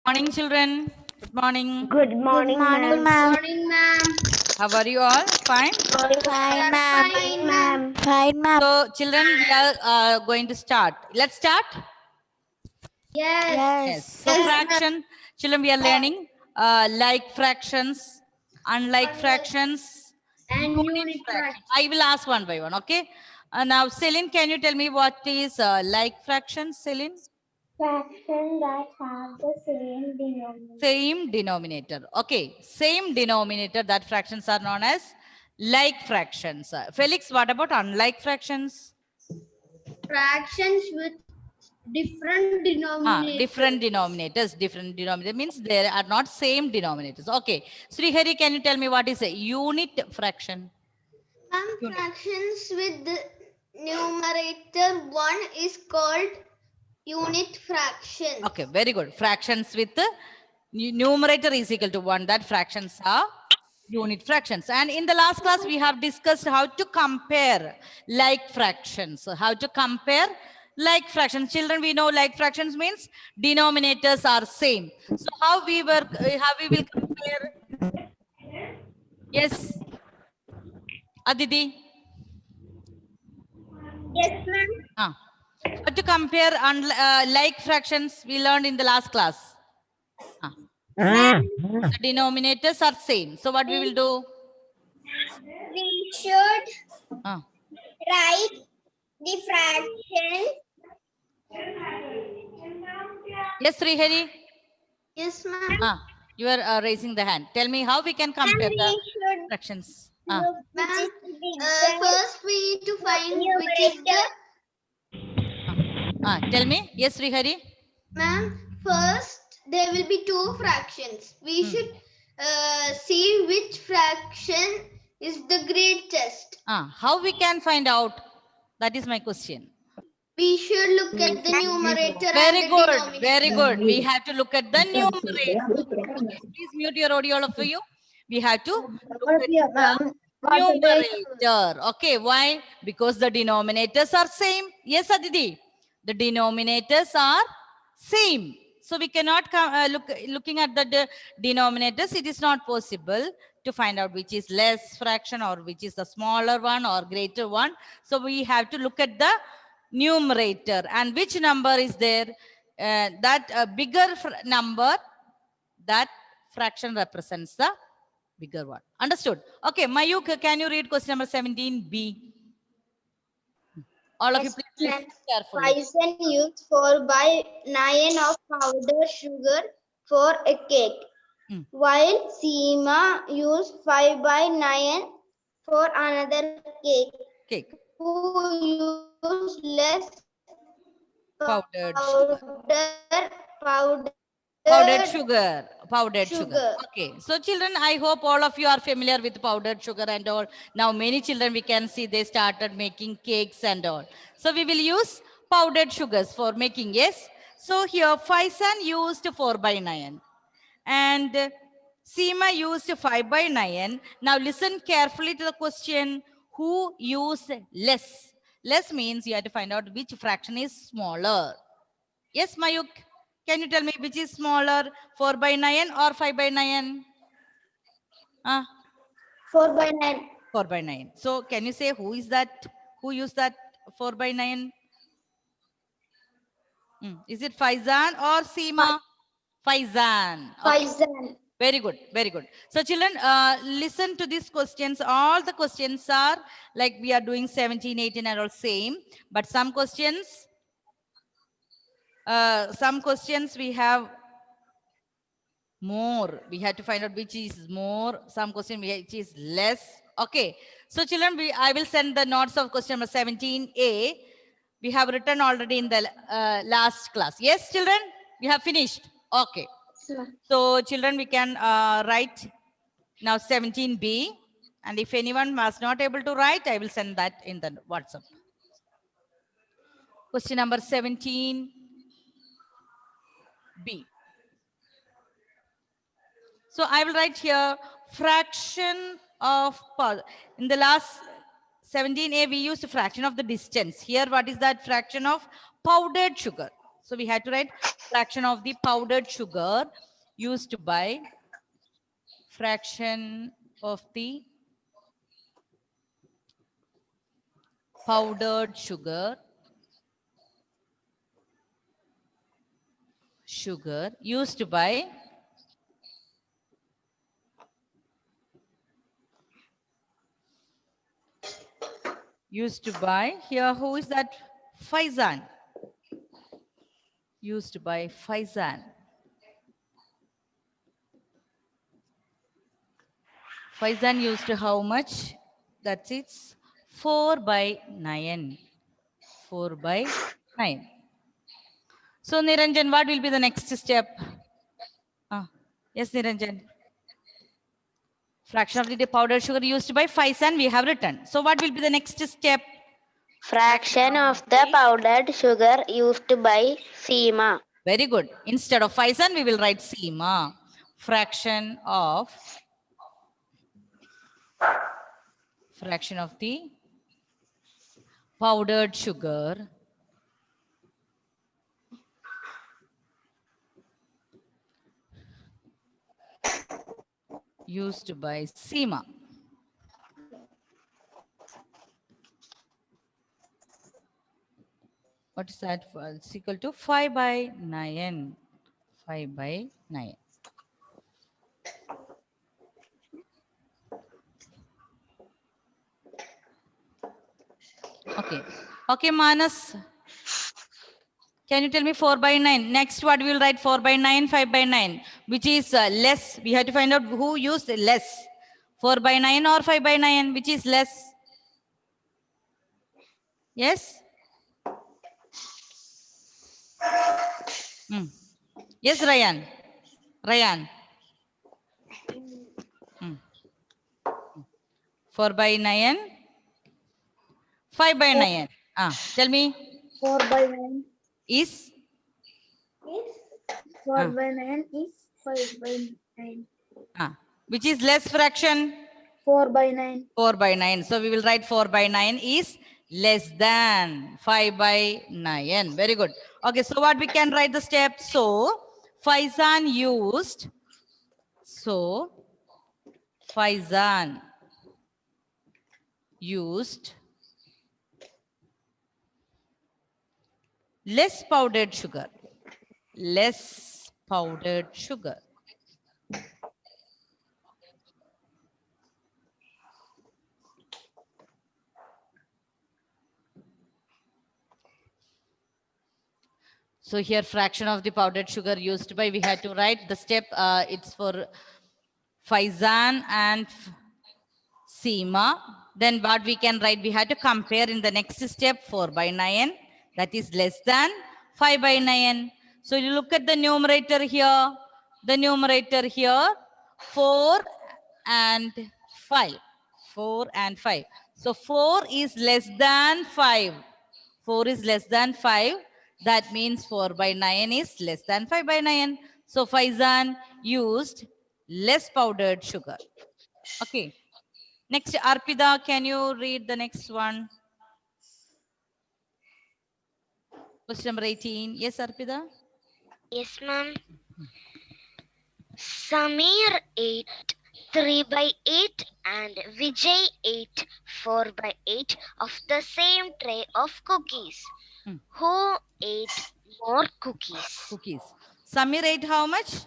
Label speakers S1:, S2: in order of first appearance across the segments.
S1: Morning, children. Good morning.
S2: Good morning, ma'am.
S3: ma'am.
S4: Morning, ma'am.
S1: How are you all? Fine.
S3: Fine, ma'am.
S4: Fine, ma'am.
S3: Fine, ma'am.
S1: So, children, we are going to start. Let's start.
S4: Yes.
S1: Yes.
S3: Yes.
S1: So, fraction. Children, we are learning like fractions, unlike fractions,
S4: And
S1: unit
S4: unit
S1: fraction. I will ask one by one. Okay. Now, Celine, can you tell me what is like fractions, Celine?
S2: Fraction that have the same denominator.
S1: Same denominator. Okay, same denominator. That fractions are known as like fractions. Felix, what about unlike fractions?
S4: Fractions with different denominators.
S1: Different denominators. Different denominator means there are not same denominators. Okay, Srihari, can you tell me what is a unit fraction?
S4: Some fractions with the numerator 1 is called unit fraction.
S1: Okay, very good. Fractions with the numerator is equal to 1. That fractions are unit fractions. And in the last class, we have discussed how to compare like fractions. So how to compare like fractions. Children, we know like fractions means denominators are same. So how we will compare? Yes. Aditi.
S4: Yes, ma'am.
S1: How to compare like fractions we learned in the last class. The denominators are same. So what we will do?
S4: We should
S1: Ah.
S4: write the fraction.
S1: Yes, Srihari.
S4: Yes, ma'am.
S1: You are raising the hand. Tell me how we can compare the fractions.
S4: Ma'am, first we need to find which is the.
S1: Tell me. Yes, Srihari.
S4: Ma'am, first there will be two fractions. We should see which fraction is the greatest.
S1: How we can find out? That is my question.
S4: We should look at the numerator
S1: Very
S4: and the
S1: good.
S4: denominator.
S1: Very good. We have to look at the numerator. Okay, please mute your audio, all of you. We have to look at the numerator. Okay, why? Because the denominators are same. Yes, Aditi. The denominators are same. So we cannot looking at the denominators. It is not possible to find out which is less fraction or which is the smaller one or greater one. So we have to look at the numerator and which number is there. That bigger number, that fraction represents the bigger one. Understood? Okay, Mayuk, can you read question number 17b? All of you, please listen carefully.
S4: Faisal used 4/9 of powdered sugar for a cake, while Seema used 5/9 for another cake.
S1: Cake.
S4: Who used less
S1: Powdered sugar. Powdered sugar. Okay. So children, I hope all of you are familiar with powdered sugar and all. Now many children we can see they started making cakes and all. So we will use powdered sugars for making, yes. So here Faisan used 4/9 and Seema used 5/9. Now listen carefully to the question. Who used less? Less means you have to find out which fraction is smaller. Yes, Mayuk. Can you tell me which is smaller, 4/9 or 5/9?
S4: 4/9.
S1: 4/9. So can you say who is that? Who used that 4/9? Is it Faizan or Seema? Faizan. Okay.
S4: Faisal.
S1: Very good. Very good. So children, listen to these questions. All the questions are like we are doing 17, 18 and all same. But some questions we have more. We have to find out which is more. Some question which is less. Okay. So children, I will send the notes of question number 17a. We have written already in the last class. Yes, children? We have finished. Okay. So children, we can write now 17b. And if anyone was not able to write, I will send that in the WhatsApp. Question number 17b. So I will write here fraction of, in the last 17a, we used fraction of the distance. Here, what is that fraction of powdered sugar? So we had to write fraction of the powdered sugar used by fraction of the powdered sugar used by here, who is that? Faizan. Used by Faizan. Faizan used how much? That's it's 4 by 9. 4 by 9. So Niranjan, what will be the next step? Yes, Niranjan. Fraction of the powdered sugar used by Faizan we have written. So what will be the next step?
S2: Fraction of the powdered sugar used by Seema.
S1: Very good. Instead of Faizan, we will write Seema. Fraction of the powdered sugar used by Seema. What is that? It's equal to 5 by 9. 5 by 9. Okay. Okay, Manas. Can you tell me 4 by 9? Next, what we will write? 4 by 9, 5 by 9. Which is less? We have to find out who used less. 4 by 9 or 5 by 9? Which is less? Yes? Yes, Ryan. Ryan. 4 by 9. 5 by 9. Tell me.
S2: 4 by 9
S1: Is?
S2: 4 by 9 is 5 by 9.
S1: Which is less fraction?
S2: 4 by 9.
S1: 4 by 9. So we will write 4 by 9 is less than 5 by 9. Very good. Okay, so what we can write the step? So Faizan used. So Faizan used less powdered sugar. Less powdered sugar. So here fraction of the powdered sugar used by, we had to write the step. It's for Faizan and Seema. Then what we can write? We had to compare in the next step 4 by 9. That is less than 5 by 9. So you look at the numerator here. The numerator here 4 and 5. 4 and 5. So 4 is less than 5. 4 is less than 5. That means 4 by 9 is less than 5 by 9. So Faizan used less powdered sugar. Okay. Next, Arpida, can you read the next one? Question number 18. Yes, Arpida?
S2: Yes, ma'am. Samir ate 3 by 8 and Vijay ate 4 by 8 of the same tray of cookies. Who ate more cookies?
S1: Cookies. Samir ate how much?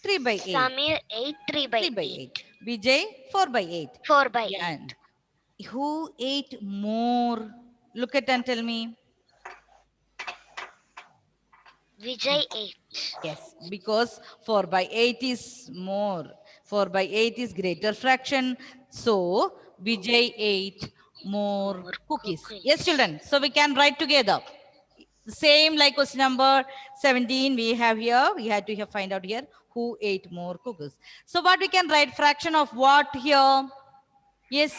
S1: 3 by 8.
S2: Samir ate 3 by
S1: 8. Vijay, 4 by 8.
S2: 4 by 8.
S1: And who ate more? Look at and tell me.
S2: Vijay ate.
S1: Yes, because 4 by 8 is more. 4 by 8 is greater fraction. So, Vijay ate more cookies. Yes, children. So, we can write together. Same like question number 17 we have here. We had to find out here who ate more cookies. So, what we can write? Fraction of what here? Yes,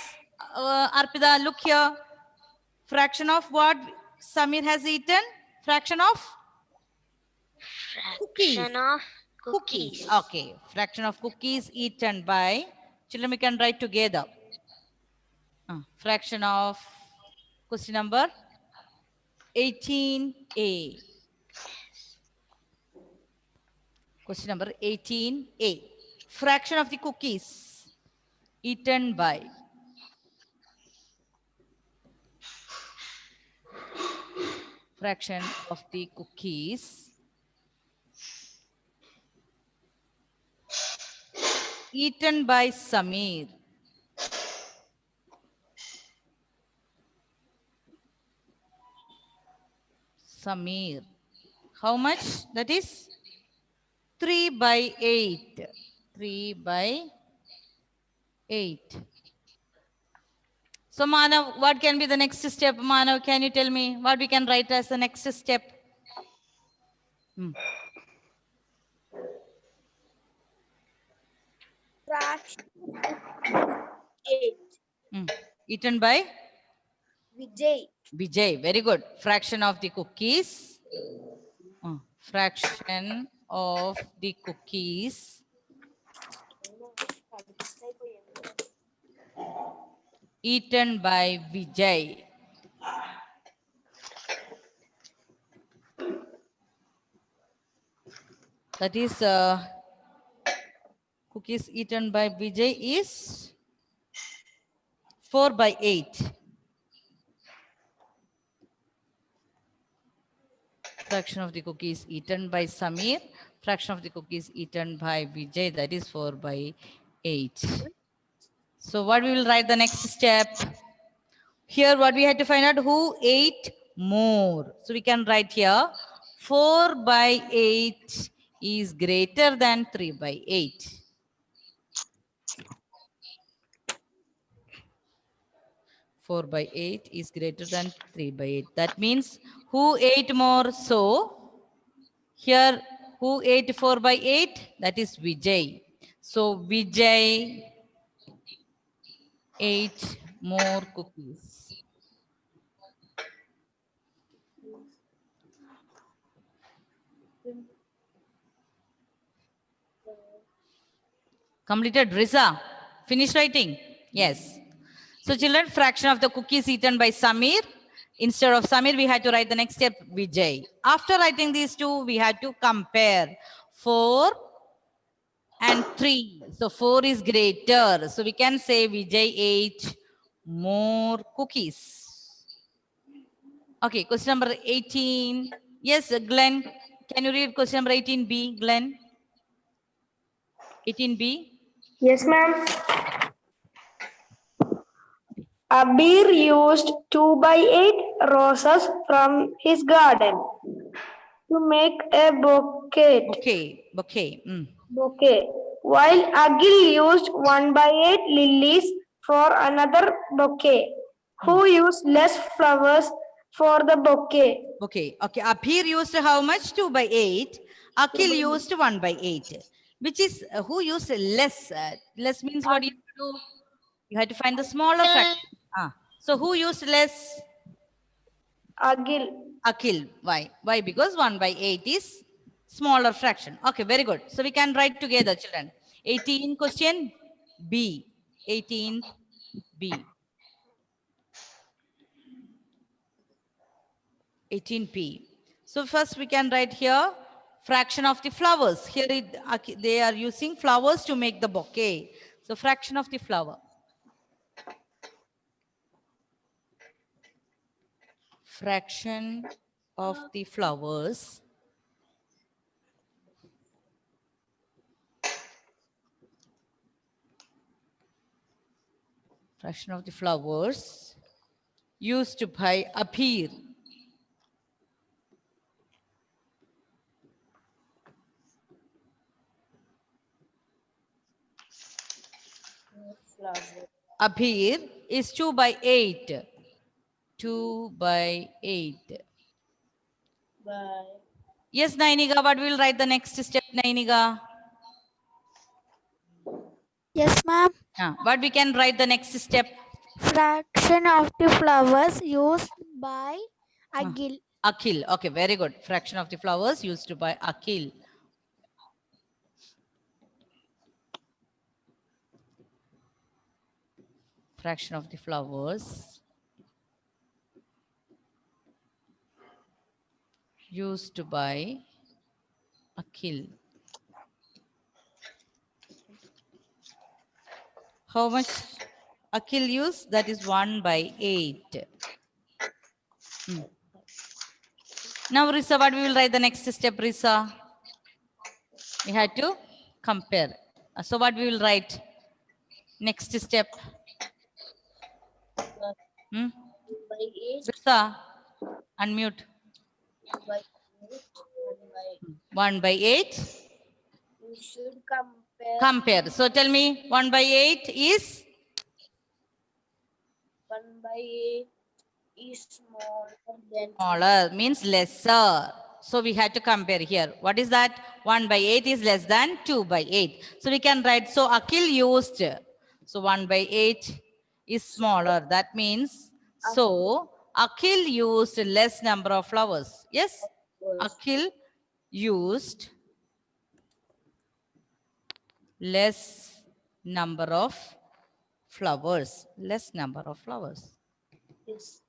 S1: Arpida, look here. Fraction of what Samir has eaten? Fraction of?
S2: Fraction of cookies.
S1: Okay. Fraction of cookies eaten by, children, we can write together. Fraction of question number 18A. Question number 18A. Fraction of the cookies eaten by. Fraction of the cookies eaten by Samir. Samir. How much? That is 3 by 8. 3 by 8. So Manav, what can be the next step? Manav, can you tell me what we can write as the next step?
S3: Fraction 8.
S1: Eaten by?
S3: Vijay.
S1: Vijay. Very good. Fraction of the cookies. Fraction of the cookies eaten by Vijay. That is cookies eaten by Vijay is 4 by 8. Fraction of the cookies eaten by Samir. Fraction of the cookies eaten by Vijay, that is 4 by 8. So what we will write the next step? Here what we had to find out, who ate more. So we can write here 4 by 8 is greater than 3 by 8. Four by 8 is greater than 3 by 8. That means who ate more? So here who ate 4 by 8? That is Vijay. So Vijay ate more cookies. Completed, Riza? Finish writing? Yes. So children, fraction of the cookies eaten by Samir. Instead of Samir, we had to write the next step, Vijay. After writing these two, we had to compare 4 and 3. So 4 is greater. So we can say Vijay ate more cookies. Okay, question number 18. Yes, Glenn, can you read question number 18B, Glenn? 18B.
S3: Yes, ma'am. Abir used 2 by 8 roses from his garden to make a bouquet.
S1: Bouquet.
S3: Bouquet. While Agil used 1 by 8 lilies for another bouquet. Who used less flowers for the bouquet?
S1: Okay. Abhir used how much? 2 by 8. Akhil used 1 by 8. Which is, who used less? Less means what you have to do? You have to find the smaller fraction. So who used less?
S3: Agil.
S1: Akhil. Why? Why? Because 1 by 8 is smaller fraction. Okay, very good. So we can write together, children. 18 question B. 18th B. 18P. So first we can write here fraction of the flowers. Here they are using flowers to make the bouquet. So fraction of the flower. Fraction of the flowers used by Abhir. Abhir is 2 by 8. 2 by 8. Yes, Nainiga, what will write the next step, Nainiga?
S5: Yes, ma'am.
S1: What we can write the next step?
S5: Fraction of the flowers used by Agil.
S1: Akhil. Okay, very good. Fraction of the flowers used by Akhil. Fraction of the flowers used by Akhil. How much Akhil used? That is 1 by 8. Now, Risa, what we will write the next step, Risa? We had to compare. So what we will write? Next step. Risa, unmute. 1 by 8.
S3: We should compare
S1: Compare. So tell me, 1 by 8 is?
S3: 1 by 8 is smaller than
S1: Smaller, means lesser. So we had to compare here. What is that? 1 by 8 is less than 2 by 8. So we can write, so Akhil used, so 1 by 8 is smaller. That means, so Akhil used less number of flowers. Yes? Akhil used less number of flowers. Less number of flowers.
S3: this.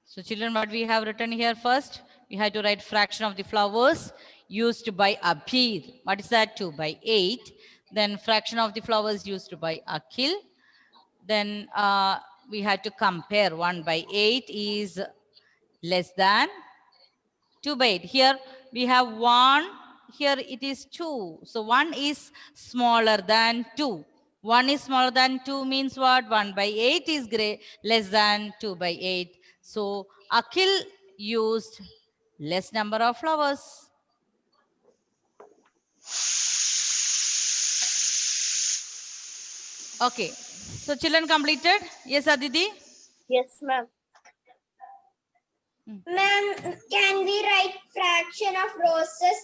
S1: So children, what we have written here first, we had to write fraction of the flowers used by Abhir. What is that? 2 by 8. Then fraction of the flowers used by Akhil. Then we had to compare 1 by 8 is less than 2 by 8. Here we have 1, here it is 2. So 1 is smaller than 2. 1 is smaller than 2 means what? 1 by 8 is less than 2 by 8. So Akhil used less number of flowers. Okay. So children completed? Yes, Aditi?
S3: Yes, ma'am. Ma'am, can we write fraction of roses?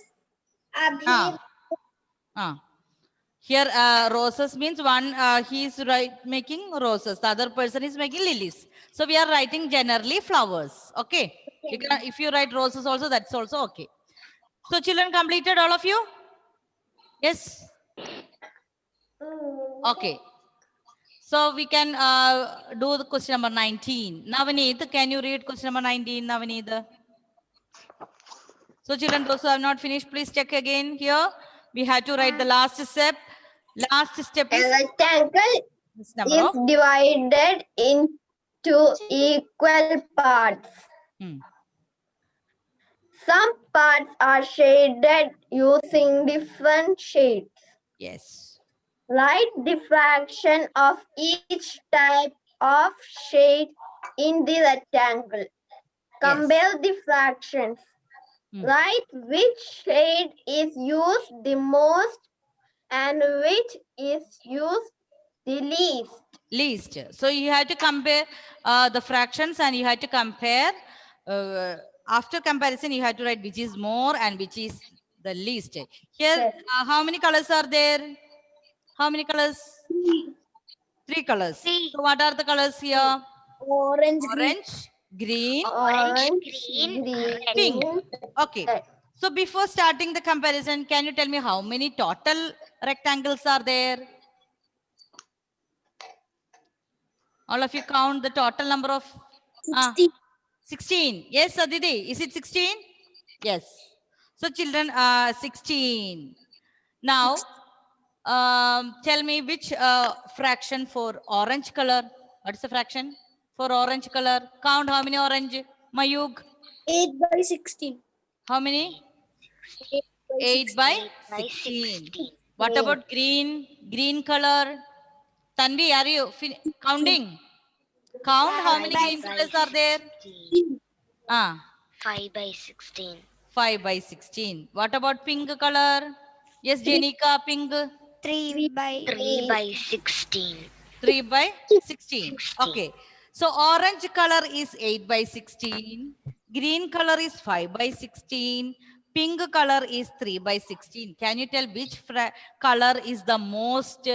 S1: Here roses means one he is making roses, the other person is making lilies. So we are writing generally flowers. Okay. You can, if you write roses also, that's also okay. So children completed, all of you? Yes. Okay. So we can do the question number 19. Navaneet, can you read question number 19, Navaneet? So children, those who have not finished, please check again here. We had to write the last step. Last step
S3: A
S1: is
S3: rectangle
S1: this number
S3: is
S1: of.
S3: divided into equal parts. Some parts are shaded using different shades.
S1: Yes.
S3: Write the fraction of each type of shade in the rectangle. Compare the fractions. Write which shade is used the most and which is used the least.
S1: Least. So you had to compare the fractions and you had to compare. After comparison, you had to write which is more and which is the least. Here,
S3: Yes.
S1: how many colors are there? How many colors? 3 colors.
S2: 3.
S1: So what are the colors here?
S3: Orange,
S1: Orange, green,
S2: Green, red.
S1: pink. Okay. So before starting the comparison, can you tell me how many total rectangles are there? All of you count the total number of 16. Yes, Aditi. Is it 16? Yes. So children, 16. Now, tell me which fraction for orange color. What is the fraction for orange color? Count how many orange, Mayug?
S3: 8 by 16.
S1: How many? 8 by 16. What about green? Green color. Tanvi, are you counting? Count how many green colors are there?
S2: 5 by 16.
S1: 5 by 16. What about pink color? Yes, Jenika, pink.
S5: 3 by
S2: 3 by 16.
S1: 3 by 16. Okay. So orange color is 8 by 16. Green color is 5 by 16. Pink color is 3 by 16. Can you tell which color is the most?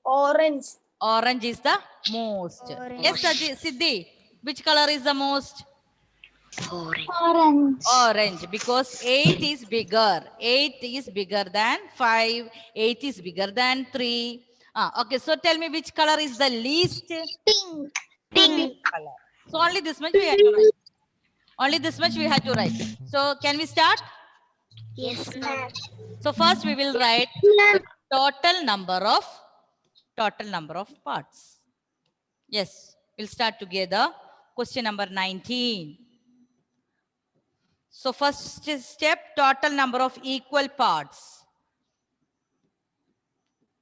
S3: Orange.
S1: Orange is the most.
S5: Orange.
S1: Yes, Siddhi. Which color is the most?
S5: Orange.
S1: Orange, because 8 is bigger. 8 is bigger than 5. 8 is bigger than 3. Okay, so tell me which color is the least?
S5: Pink.
S1: Pink color. So only this much we have to write. Only this much we have to write. So can we start?
S2: Yes, ma'am.
S1: So first we will write the total number of parts. Yes, we'll start together. Question number 19. So first step, total number of equal parts.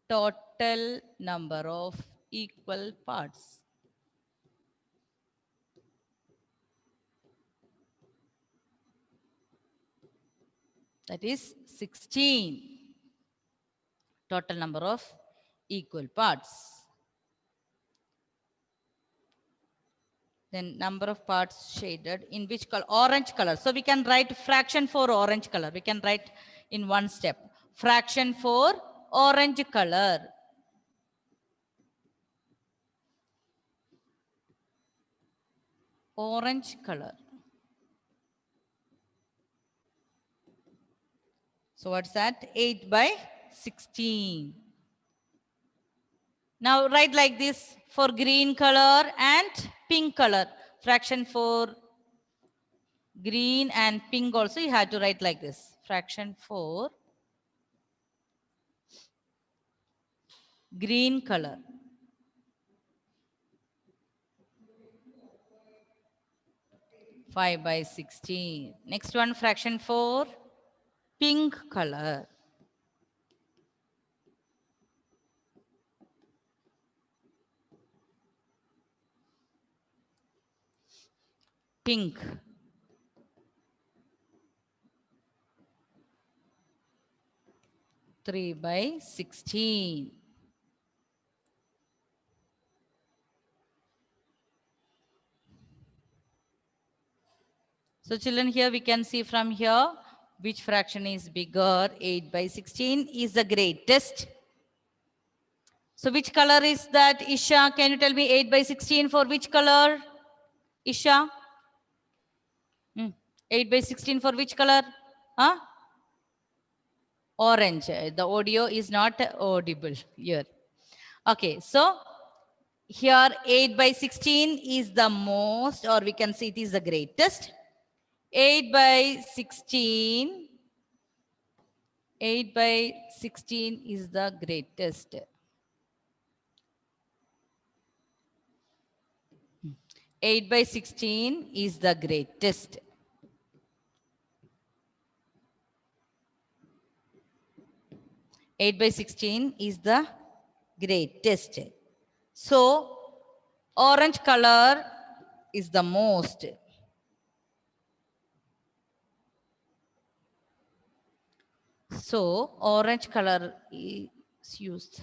S1: Total number of equal parts. That is 16. Total number of equal parts. Then number of parts shaded in which color? Orange color. So we can write fraction for orange color. We can write in one step. Fraction for orange color. Orange color. So what's that? 8 by 16. Now write like this for green color and pink color. Fraction for green and pink also you have to write like this. Fraction for green color. Five by 16. Next one, fraction for pink color. Pink. Three by 16. So children, here we can see from here which fraction is bigger. 8 by 16 is the greatest. So which color is that, Isha? Can you tell me 8 by 16 for which color? Isha? 8 by 16 for which color? Huh? Orange. The audio is not audible here. Okay, so here 8 by 16 is the most, or we can say it is the greatest. 8 by 16. 8 by 16 is the greatest. 8 by 16 is the greatest. Eight by 16 is the greatest. So orange color is the most. So orange color is used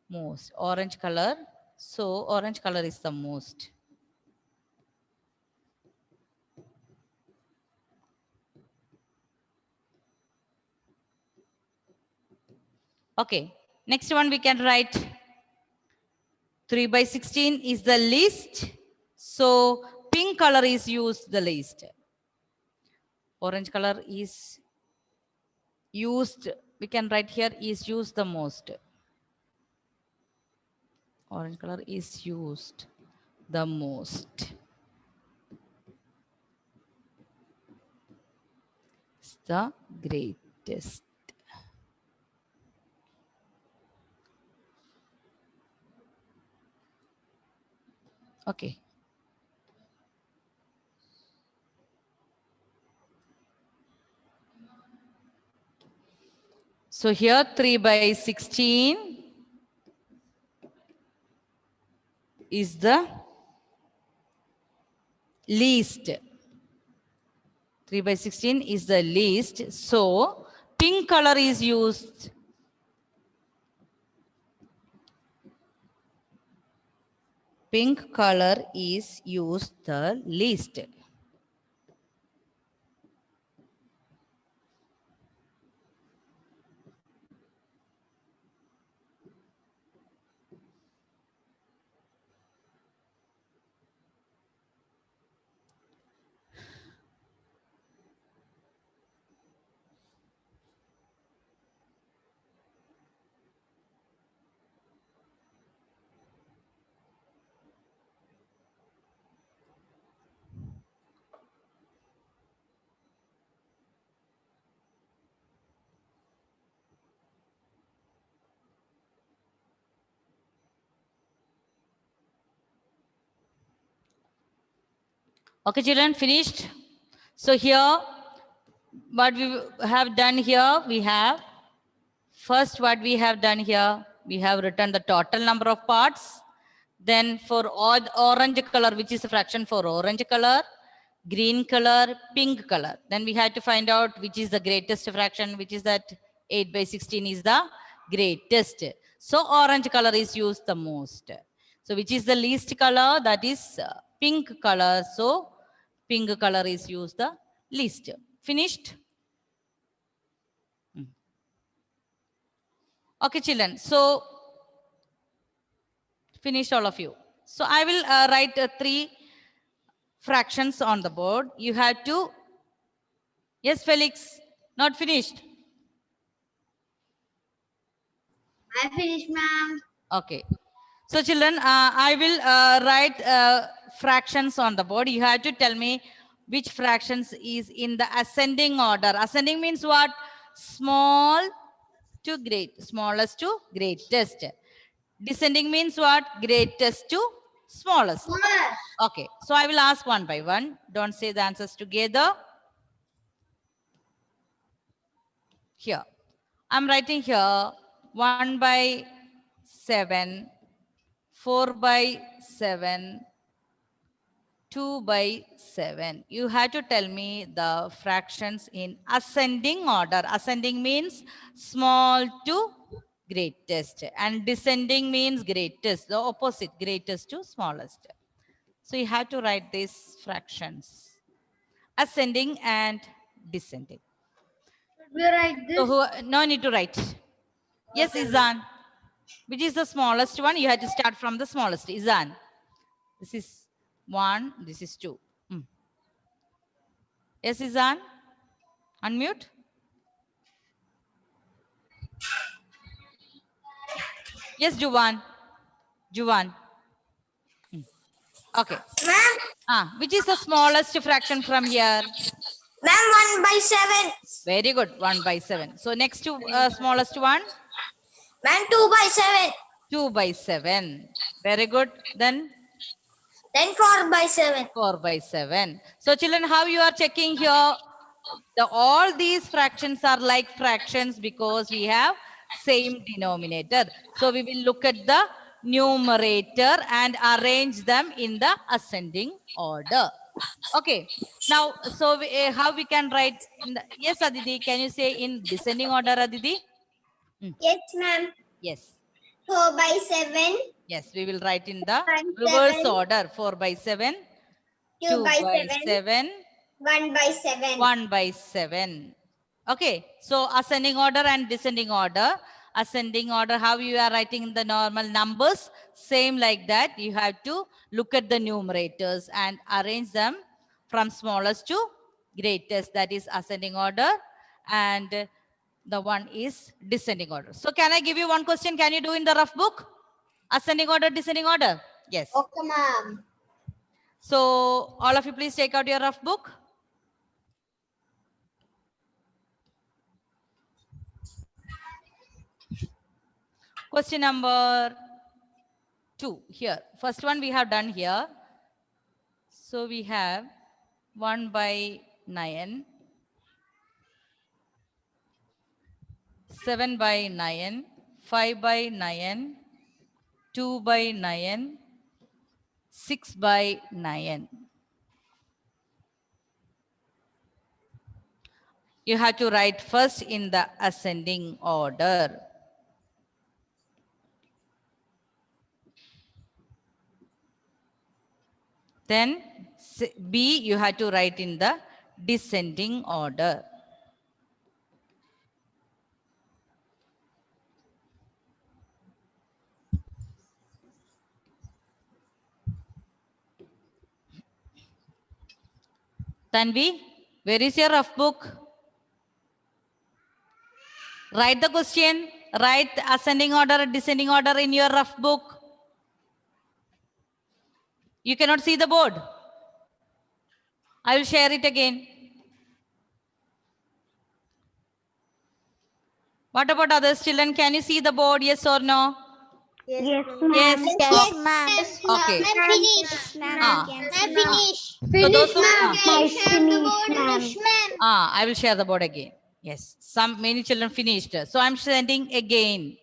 S1: most. Orange color. So orange color is the most. Okay. Next one we can write 3 by 16 is the least. So pink color is used the least. Orange color is used. We can write here is used the most. Orange color is used the most. It's the greatest. Okay. So here 3 by 16 is the least. 3 by 16 is the least. So pink color is used. Pink color is used the least. Okay, children, finished. So here, what we have done here, we have first what we have done here, we have written the total number of parts. Then for orange color, which is a fraction for orange color, green color, pink color. Then we had to find out which is the greatest fraction, which is that 8 by 16 is the greatest. So orange color is used the most. So which is the least color? That is pink color. So pink color is used the least. Finished? Okay, children. So finished all of you. So I will write 3 fractions on the board. You have to, yes, Felix, not finished.
S4: I finished, ma'am.
S1: Okay. So children, I will write fractions on the board. You have to tell me which fractions is in the ascending order. Ascending means what? Small to great, smallest to greatest. Descending means what? Greatest to smallest. Okay. So I will ask one by one. Don't say the answers together. Here. I'm writing here 1 by 7, 4 by 7, 2 by 7. You have to tell me the fractions in ascending order. Ascending means small to greatest. And descending means greatest. The opposite, greatest to smallest. So you have to write these fractions. Ascending and descending.
S4: We write this.
S1: So no need to write. Yes, Izan. Which is the smallest one? You have to start from the smallest. Izan. This is 1. This is 2. Yes, Izan. Unmute. Yes, Juwan. Juwan. Okay.
S3: Ma'am,
S1: Which is the smallest fraction from here?
S3: ma'am, 1 by 7.
S1: Very good. 1 by 7. So next to smallest one?
S3: Ma'am, 2 by 7.
S1: 2 by 7. Very good. Then
S3: 4 by 7.
S1: 4 by 7. So children, how you are checking here? All these fractions are like fractions because we have same denominator. So we will look at the numerator and arrange them in the ascending order. Okay. Now, so how we can write? Yes, Aditi, can you say in descending order, Aditi?
S3: Yes, ma'am.
S1: Yes.
S3: 4 by 7.
S1: Yes, we will write in the
S3: 5
S1: reverse
S3: 7.
S1: order. 4 by 7.
S3: 2 by
S1: 7.
S3: 1 by 7.
S1: 1 by 7. Okay. So ascending order and descending order. Ascending order, how you are writing the normal numbers, same like that. You have to look at the numerators and arrange them from smallest to greatest. That is ascending order. And the one is descending order. So can I give you one question? Can you do in the rough book? Ascending order, descending order? Yes.
S3: Okay, ma'am.
S1: So all of you please take out your rough book. Question number 2 here. First one we have done here. So we have 1 by 9, 7 by 9, 5 by 9, 2 by 9, 6 by 9. You have to write first in the ascending order. Then B, you have to write in the descending order. Tanvi, where is your rough book? Write the question. Write ascending order, descending order in your rough book. You cannot see the board. I will share it again. What about others, children? Can you see the board? Yes or no?
S3: Yes,
S1: Yes.
S5: Yes, ma'am.
S1: Okay.
S4: I'm finished.
S5: Yes, ma'am.
S1: Ah.
S4: I'm finished.
S1: So those who,
S4: Can you share the board, ma'am?
S1: I will share the board again. Yes. Many children finished. So I'm sending again.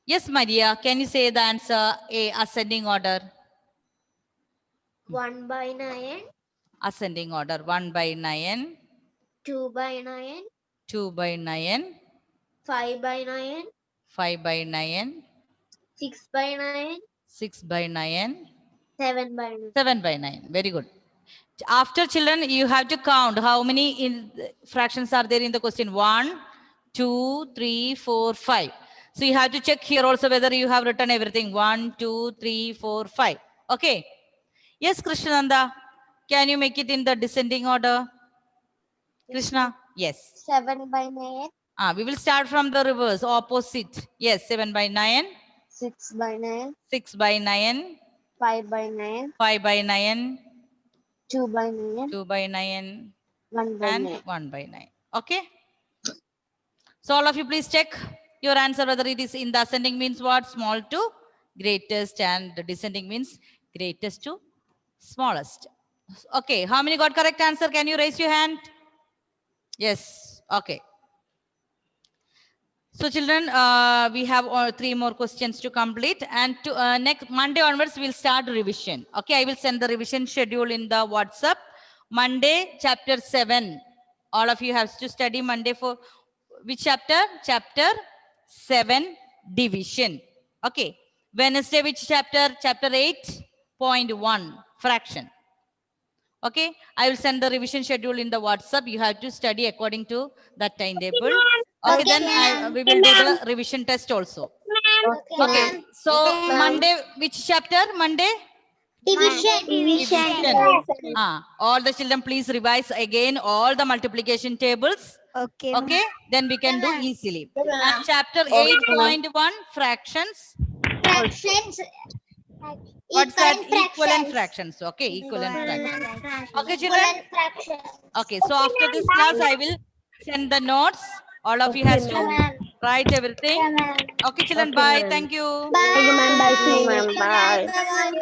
S1: Yes, Maria. Can you say the answer? A, ascending order.
S3: 1 by 9,
S1: Ascending order. 1 by 9.
S3: 2 by 9,
S1: 2 by 9.
S3: 5 by 9,
S1: 5 by 9.
S3: 6 by 9,
S1: 6 by 9.
S3: 7 by 9.
S1: 7 by 9. Very good. After children, you have to count how many fractions are there in the question. 1, 2, 3, 4, 5. So you have to check here also whether you have written everything. 1, 2, 3, 4, 5. Okay. Yes, Krishnananda. Can you make it in the descending order? Krishna? Yes.
S3: 7 by 9,
S1: We will start from the reverse, opposite. Yes, 7 by 9,
S3: 6 by 9,
S1: 6 by 9,
S3: 5 by 9,
S1: 5 by 9,
S3: 2 by 9,
S1: 2 by 9,
S3: 1 by
S1: and
S3: 9.
S1: 1 by 9. Okay. So all of you please check your answer whether it is in the ascending means what? Small to greatest, and the descending means greatest to smallest. Okay. How many got correct answer? Can you raise your hand? Yes. Okay. So children, we have 3 more questions to complete, and to, next Monday onwards we'll start revision. Okay, I will send the revision schedule in the WhatsApp. Monday, chapter 7. All of you have to study Monday for which chapter? Chapter 7, division. Okay. Wednesday, which chapter? Chapter 8.1, fraction. Okay, I will send the revision schedule in the WhatsApp. You have to study according to that timetable. Okay, then we will do the revision test also. Okay, so Monday, which chapter? Monday? Division. All the children please revise again all the multiplication tables.
S5: Okay.
S1: Okay, then we can do easily. And chapter 8.1, fractions.
S4: Fractions.
S1: What's that? Equivalent fractions. Okay, equivalent fractions. Okay, children.
S4: Equivalent fractions.
S1: Okay, so after this class, I will send the notes. All of you has to write everything. Okay, children, bye. Thank you.
S4: Bye.
S3: Bye.
S4: Bye.